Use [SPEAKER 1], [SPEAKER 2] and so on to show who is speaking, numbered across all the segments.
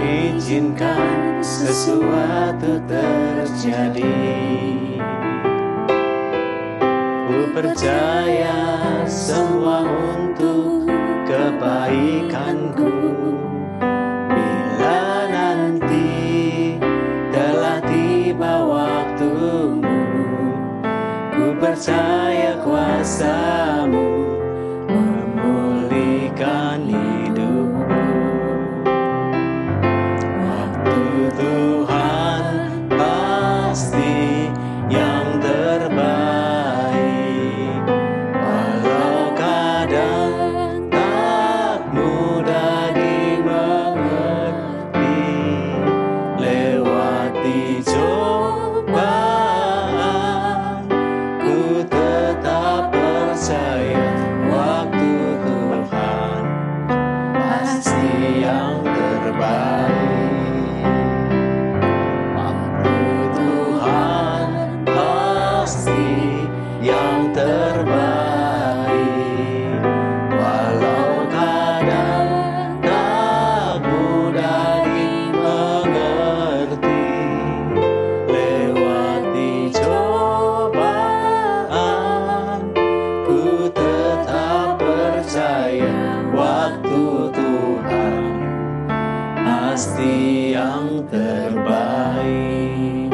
[SPEAKER 1] izinkan sesuatu terjadi. Ku percaya semua untuk kebaikanku. Bila nanti telah tiba waktumu, ku percaya kuasa-Mu memulihkan hidupku. Waktu Tuhan pasti yang terbaik, walau kadang tak mudah dimengerti. Lewati cobaan, ku tetap percaya waktu Tuhan pasti yang terbaik. Waktu Tuhan pasti yang terbaik, walau kadang tak mudah dimengerti. Lewati cobaan, ku tetap percaya waktu Tuhan pasti yang terbaik.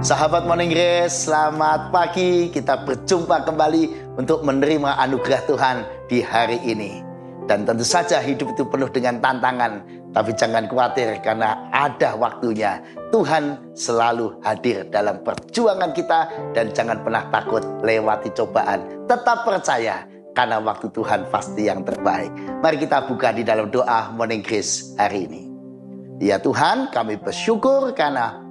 [SPEAKER 2] Sahabat Morning Grace, selamat pagi. Kita berjumpa kembali untuk menerima anugerah Tuhan di hari ini. Dan tentu saja hidup itu penuh dengan tantangan. Tapi jangan khawatir karena ada waktunya. Tuhan selalu hadir dalam perjuangan kita. Dan jangan pernah takut lewati cobaan. Tetap percaya karena waktu Tuhan pasti yang terbaik. Mari kita buka di dalam doa Morning Grace hari ini. Ya Tuhan, kami bersyukur karena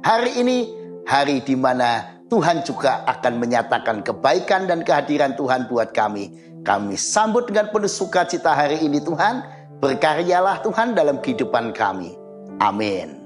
[SPEAKER 2] hari ini hari di mana Tuhan juga akan menyatakan kebaikan dan kehadiran Tuhan buat kami. Kami sambut dengan penuh sukacita hari ini Tuhan. Berkaryalah Tuhan dalam kehidupan kami. Amin.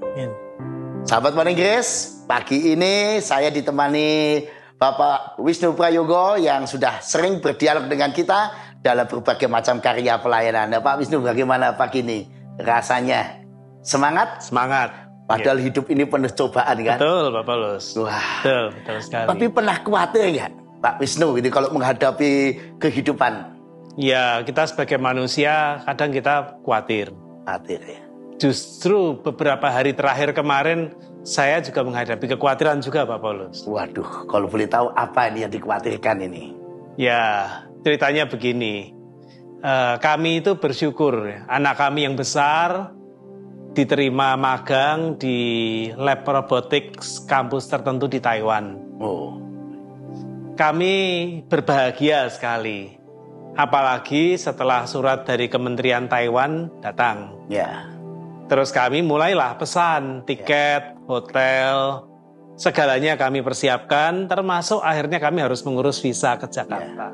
[SPEAKER 2] Sahabat Morning Grace, pagi ini saya ditemani Bapak Wisnu Prayogo yang sudah sering berdialog dengan kita dalam berbagai macam karya pelayanan. Nah, Pak Wisnu, bagaimana pagi ini rasanya? Semangat?
[SPEAKER 1] Semangat.
[SPEAKER 2] Padahal hidup ini penuh cobaan kan?
[SPEAKER 1] Betul, Pak Paulus.
[SPEAKER 2] Wah.
[SPEAKER 1] Betul sekali.
[SPEAKER 2] Tapi pernah khawatir nggak, Pak Wisnu, ini kalau menghadapi kehidupan?
[SPEAKER 1] Ya, kita sebagai manusia kadang kita khawatir.
[SPEAKER 2] Khawatir ya.
[SPEAKER 1] Justru beberapa hari terakhir kemarin saya juga menghadapi kekhawatiran juga, Pak Paulus.
[SPEAKER 2] Waduh, kalau boleh tahu apa ini yang dikhawatirkan ini?
[SPEAKER 1] Ya, ceritanya begini. Kami itu bersyukur, anak kami yang besar diterima magang di lab robotics kampus tertentu di Taiwan.
[SPEAKER 2] Oh.
[SPEAKER 1] Kami berbahagia sekali. Apalagi setelah surat dari Kementerian Taiwan datang.
[SPEAKER 2] Ya.
[SPEAKER 1] Terus kami mulailah pesan tiket, hotel, segalanya kami persiapkan, termasuk akhirnya kami harus mengurus visa ke Jakarta.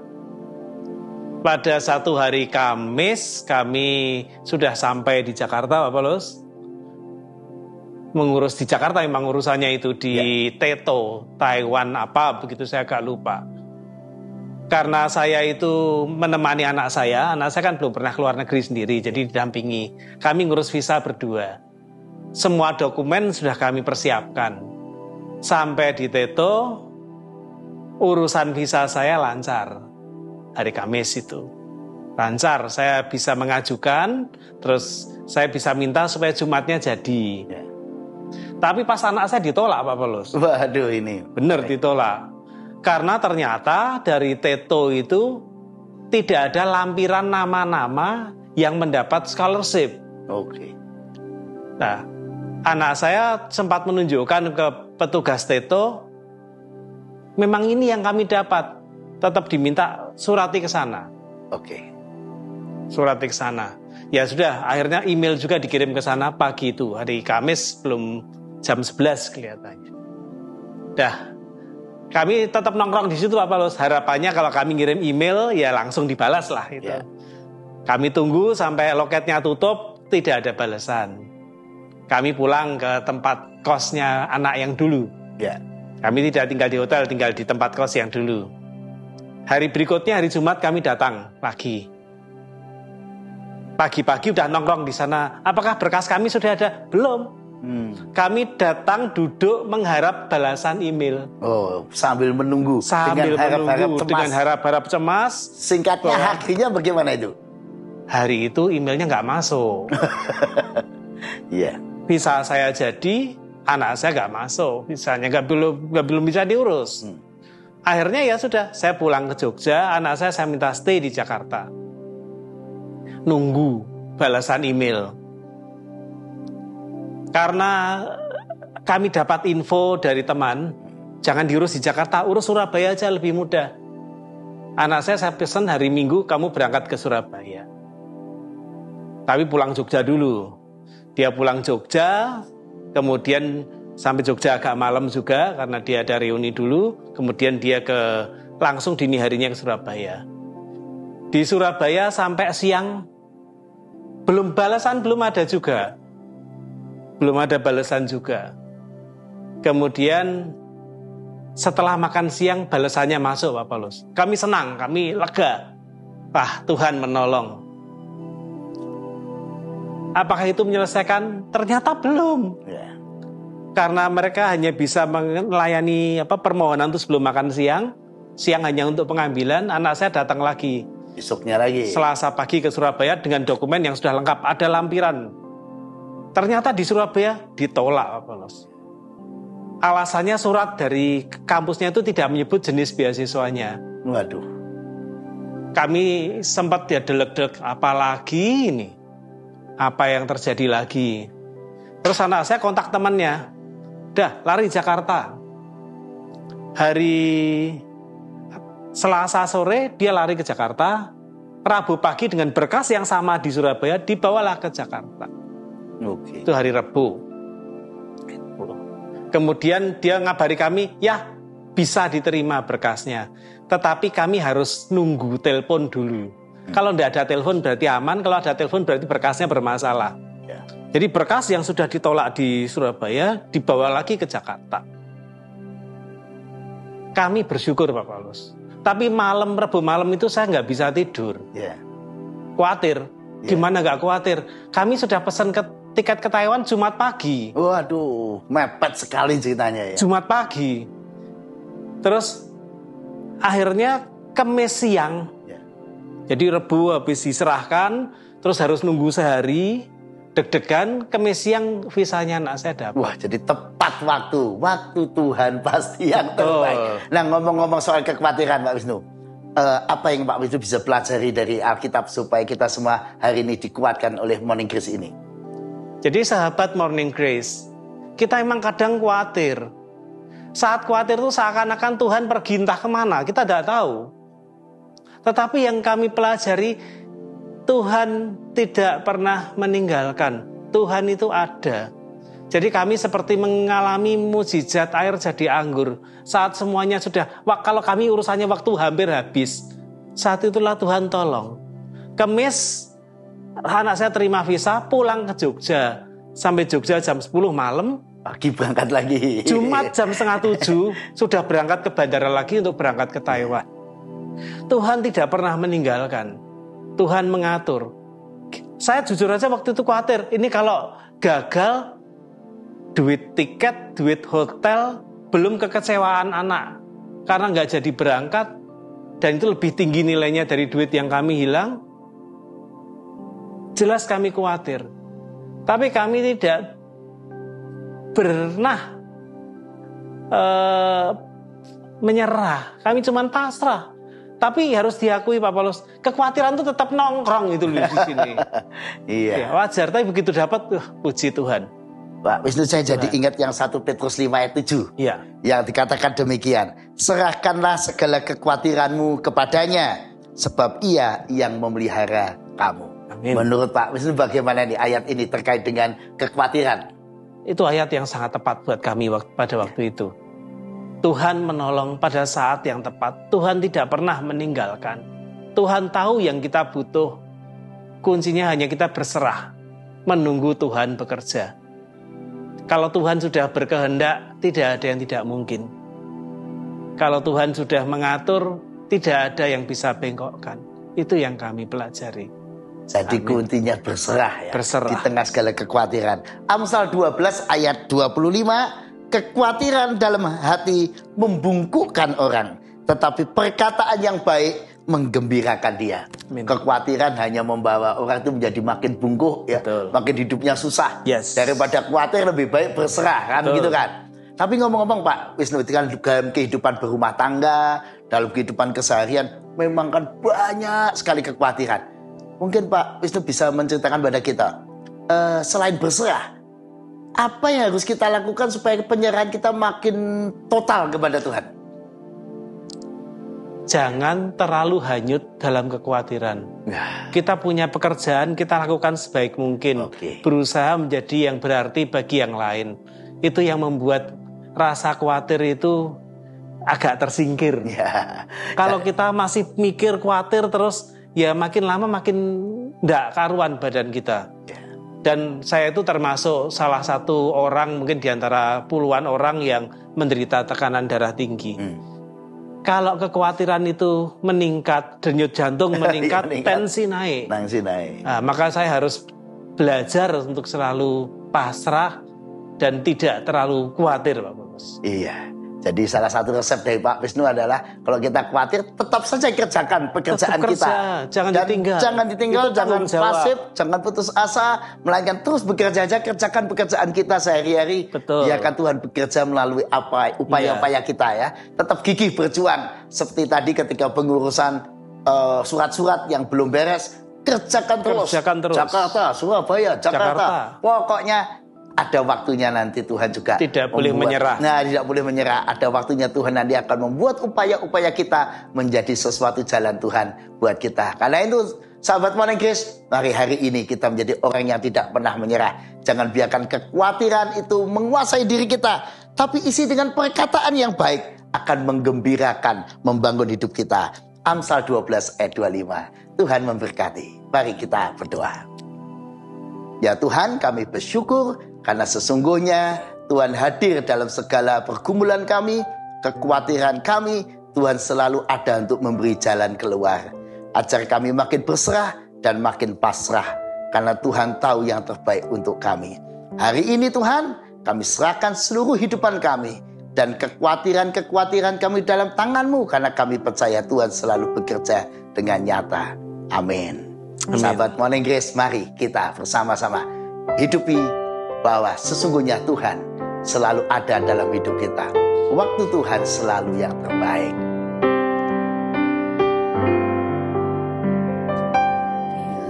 [SPEAKER 1] Pada satu hari Kamis, kami sudah sampai di Jakarta, Pak Paulus. Mengurus di Jakarta memang urusannya itu di Teto, Taiwan apa, begitu saya agak lupa. Karena saya itu menemani anak saya kan belum pernah keluar negeri sendiri, jadi didampingi. Kami ngurus visa berdua. Semua dokumen sudah kami persiapkan. Sampai di Teto, urusan visa saya lancar. Hari Kamis itu. Lancar, saya bisa mengajukan, terus saya bisa minta supaya Jumatnya jadi. Tapi pas anak saya ditolak, Pak Paulus.
[SPEAKER 2] Waduh ini.
[SPEAKER 1] Benar ditolak. Karena ternyata dari Teto itu tidak ada lampiran nama-nama yang mendapat scholarship.
[SPEAKER 2] Oke.
[SPEAKER 1] Nah, anak saya sempat menunjukkan ke petugas Teto, memang ini yang kami dapat. Tetap diminta surati ke sana.
[SPEAKER 2] Oke.
[SPEAKER 1] Surati ke sana. Ya sudah, akhirnya email juga dikirim ke sana pagi itu. Hari Kamis belum jam 11 kelihatannya. Dah, kami tetap nongkrong di situ Pak Paulus. Harapannya kalau kami ngirim email ya langsung dibalas lah itu.
[SPEAKER 2] Yeah.
[SPEAKER 1] Kami tunggu sampai loketnya tutup, tidak ada balasan. Kami pulang ke tempat kosnya anak yang dulu.
[SPEAKER 2] Yeah.
[SPEAKER 1] Kami tidak tinggal di hotel, tinggal di tempat kos yang dulu. Hari berikutnya, hari Jumat kami datang lagi. pagi-pagi udah nongkrong di sana. Apakah berkas kami sudah ada? Belum. Kami datang duduk mengharap balasan email.
[SPEAKER 2] Oh, sambil menunggu.
[SPEAKER 1] Sambil
[SPEAKER 2] dengan
[SPEAKER 1] dengan harap-harap cemas.
[SPEAKER 2] Singkatnya, akhirnya bagaimana itu?
[SPEAKER 1] Hari itu emailnya nggak masuk.
[SPEAKER 2] Iya.
[SPEAKER 1] Visa saya jadi, anak saya nggak masuk. Visanya belum bisa diurus. Akhirnya ya sudah, saya pulang ke Jogja. Anak saya minta stay di Jakarta. Nunggu balasan email. Karena kami dapat info dari teman, jangan diurus di Jakarta, urus Surabaya aja lebih mudah. Anak saya pesan hari Minggu kamu berangkat ke Surabaya. Tapi pulang Jogja dulu. Dia pulang Jogja, kemudian sampai Jogja agak malam juga karena dia ada reuni dulu. Kemudian dia langsung dini harinya ke Surabaya. Di Surabaya sampai siang, balasan belum ada juga. Belum ada balasan juga. Kemudian setelah makan siang balasannya masuk Pak Paulus. Kami senang, kami lega. Wah, Tuhan menolong. Apakah itu menyelesaikan? Ternyata belum. Karena mereka hanya bisa melayani permohonan itu sebelum makan siang. Siang hanya untuk pengambilan. Anak saya datang lagi.
[SPEAKER 2] Besoknya lagi.
[SPEAKER 1] Selasa pagi ke Surabaya dengan dokumen yang sudah lengkap. Ada lampiran. Ternyata di Surabaya ditolak Pak Paulus. Alasannya surat dari kampusnya itu tidak menyebut jenis beasiswanya.
[SPEAKER 2] Waduh.
[SPEAKER 1] Kami sempat ya delek-delek, apalagi ini? Apa yang terjadi lagi? Terus anak saya kontak temannya. Dah, lari Jakarta. Hari Selasa sore dia lari ke Jakarta. Rabu pagi dengan berkas yang sama di Surabaya dibawalah ke Jakarta.
[SPEAKER 2] Okay.
[SPEAKER 1] Itu hari Rabu. Kemudian dia ngabari kami, ya bisa diterima berkasnya. Tetapi kami harus nunggu telepon dulu. Kalau tidak ada telepon berarti aman, kalau ada telepon berarti berkasnya bermasalah.
[SPEAKER 2] Ya.
[SPEAKER 1] Jadi berkas yang sudah ditolak di Surabaya dibawa lagi ke Jakarta. Kami bersyukur Pak Paulus. Tapi Rabu malam itu saya nggak bisa tidur.
[SPEAKER 2] Ya.
[SPEAKER 1] Khawatir. Gimana nggak khawatir? Kami sudah pesan tiket ke Taiwan Jumat pagi.
[SPEAKER 2] Waduh, mepet sekali ceritanya ya.
[SPEAKER 1] Jumat pagi. Terus akhirnya Kamis siang.
[SPEAKER 2] Ya.
[SPEAKER 1] Jadi Rebu habis diserahkan, terus harus nunggu sehari. Deg-degan, Kamis siang visanya anak saya dapat.
[SPEAKER 2] Wah, jadi tepat waktu Tuhan pasti yang terbaik. Nah, ngomong-ngomong soal kekhawatiran Pak Wisnu, apa yang Pak Wisnu bisa pelajari dari Alkitab supaya kita semua hari ini dikuatkan oleh Morning Grace ini?
[SPEAKER 1] Jadi sahabat Morning Grace, kita emang kadang khawatir. Saat khawatir itu seakan-akan Tuhan pergi entah kemana, kita tidak tahu. Tetapi yang kami pelajari, Tuhan tidak pernah meninggalkan. Tuhan itu ada. Jadi kami seperti mengalami mukjizat air jadi anggur. Saat semuanya sudah, kalau kami urusannya waktu hampir habis, saat itulah Tuhan tolong. Kamis, anak saya terima visa, pulang ke Jogja. Sampai Jogja jam 10 malam.
[SPEAKER 2] Pagi berangkat lagi.
[SPEAKER 1] Jumat jam 6:30 sudah berangkat ke bandara lagi untuk berangkat ke Taiwan. Tuhan tidak pernah meninggalkan. Tuhan mengatur. Saya jujur aja waktu itu khawatir. Ini kalau gagal, duit tiket, duit hotel, belum kekecewaan anak. Karena nggak jadi berangkat. Dan itu lebih tinggi nilainya dari duit yang kami hilang. Jelas kami khawatir. Tapi kami tidak pernah menyerah. Kami cuma pasrah. Tapi harus diakui Pak Paulus, kekhawatiran itu tetap nongkrong itu di sini.
[SPEAKER 2] Iya.
[SPEAKER 1] Ya, wajar, tapi begitu dapat, puji Tuhan.
[SPEAKER 2] Pak Wisnu, saya jadi ingat yang 1 Petrus 5 ayat 7.
[SPEAKER 1] Iya.
[SPEAKER 2] Yang dikatakan demikian. Serahkanlah segala kekhawatiranmu kepadanya, sebab Ia yang memelihara kamu.
[SPEAKER 1] Amin.
[SPEAKER 2] Menurut Pak Wisnu bagaimana nih ayat ini terkait dengan kekhawatiran?
[SPEAKER 1] Itu ayat yang sangat tepat buat kami pada waktu itu. Tuhan menolong pada saat yang tepat. Tuhan tidak pernah meninggalkan. Tuhan tahu yang kita butuh. Kuncinya hanya kita berserah, menunggu Tuhan bekerja. Kalau Tuhan sudah berkehendak, tidak ada yang tidak mungkin. Kalau Tuhan sudah mengatur, tidak ada yang bisa bengkokkan. Itu yang kami pelajari.
[SPEAKER 2] Jadi kuncinya berserah ya.
[SPEAKER 1] Berserah.
[SPEAKER 2] Di tengah segala kekhawatiran. Amsal 12 ayat 25, kekhawatiran dalam hati membungkukkan orang, tetapi perkataan yang baik menggembirakan dia.
[SPEAKER 1] Amin.
[SPEAKER 2] Kekhawatiran hanya membawa orang itu menjadi makin bungkuk ya,
[SPEAKER 1] Betul.
[SPEAKER 2] makin hidupnya susah.
[SPEAKER 1] Yes.
[SPEAKER 2] Daripada khawatir lebih baik berserah kan.
[SPEAKER 1] Betul.
[SPEAKER 2] Gitu kan. Tapi ngomong-ngomong Pak Wisnu, kan dalam kehidupan berumah tangga, dalam kehidupan keseharian memang kan banyak sekali kekhawatiran. Mungkin Pak Wisnu bisa menceritakan pada kita, selain berserah, apa yang harus kita lakukan supaya penyerahan kita makin total kepada Tuhan?
[SPEAKER 1] Jangan terlalu hanyut dalam kekhawatiran. Kita punya pekerjaan, kita lakukan sebaik mungkin.
[SPEAKER 2] Oke.
[SPEAKER 1] Berusaha menjadi yang berarti bagi yang lain. Itu yang membuat rasa khawatir itu agak tersingkir.
[SPEAKER 2] Ya.
[SPEAKER 1] Kalau kita masih mikir khawatir terus, ya makin lama makin ndak karuan badan kita. Dan saya itu termasuk salah satu orang mungkin di antara puluhan orang yang menderita tekanan darah tinggi. Kalau kekhawatiran itu meningkat, denyut jantung meningkat, tensi naik. Nah, maka saya harus belajar untuk selalu pasrah dan tidak terlalu khawatir, Pak Bos.
[SPEAKER 2] Iya. Jadi salah satu resep dari Pak Wisnu adalah kalau kita khawatir, tetap saja kerjakan pekerjaan kita.
[SPEAKER 1] Jangan
[SPEAKER 2] dan
[SPEAKER 1] ditinggal.
[SPEAKER 2] Jangan ditinggal,
[SPEAKER 1] Itu
[SPEAKER 2] jangan
[SPEAKER 1] tanggung jawab.
[SPEAKER 2] pasif, jangan putus asa, melainkan terus bekerja aja, kerjakan pekerjaan kita sehari-hari.
[SPEAKER 1] Betul.
[SPEAKER 2] Biarkan Tuhan bekerja melalui upaya-upaya kita ya. Tetap gigih berjuang. Seperti tadi ketika pengurusan surat-surat yang belum beres, kerjakan terus. Jakarta, Surabaya, Jakarta. Pokoknya ada waktunya nanti Tuhan juga
[SPEAKER 1] tidak boleh menyerah.
[SPEAKER 2] Nah, tidak boleh menyerah. Ada waktunya Tuhan nanti akan membuat upaya-upaya kita menjadi sesuatu jalan Tuhan buat kita. Karena itu, sahabat Morning Grace, mari hari ini kita menjadi orang yang tidak pernah menyerah. Jangan biarkan kekhawatiran itu menguasai diri kita, tapi isi dengan perkataan yang baik akan menggembirakan, membangun hidup kita. Amsal 12 ayat 25. Tuhan memberkati. Mari kita berdoa. Ya Tuhan, kami bersyukur karena sesungguhnya Tuhan hadir dalam segala pergumulan kami, kekhawatiran kami. Tuhan selalu ada untuk memberi jalan keluar. Ajar kami makin berserah dan makin pasrah, karena Tuhan tahu yang terbaik untuk kami. Hari ini Tuhan, kami serahkan seluruh hidupan kami dan kekhawatiran-kekhawatiran kami dalam tangan-Mu, karena kami percaya Tuhan selalu bekerja dengan nyata. Amin. Sahabat Morning Grace, mari kita bersama-sama hidupi bahwa sesungguhnya Tuhan selalu ada dalam hidup kita. Waktu Tuhan selalu yang terbaik.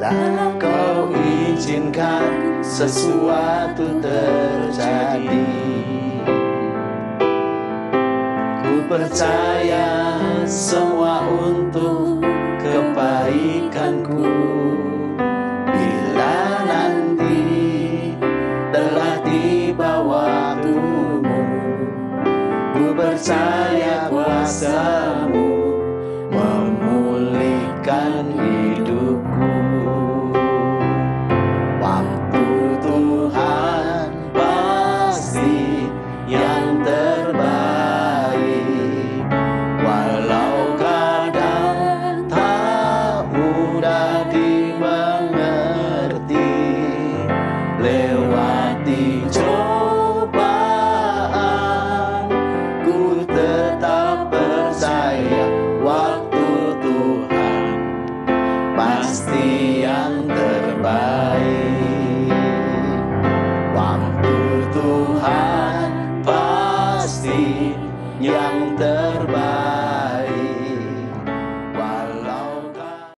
[SPEAKER 2] Bila Kau izinkan sesuatu terjadi, ku percaya semua untuk kebaikanku. Bila nanti telah tiba waktumu, ku percaya kuasa-Mu memulihkan hidupku. Waktu Tuhan pasti yang terbaik, walau kadang tak mudah dimengerti. Lewati cobaan, ku tetap percaya waktu Tuhan pasti yang terbaik.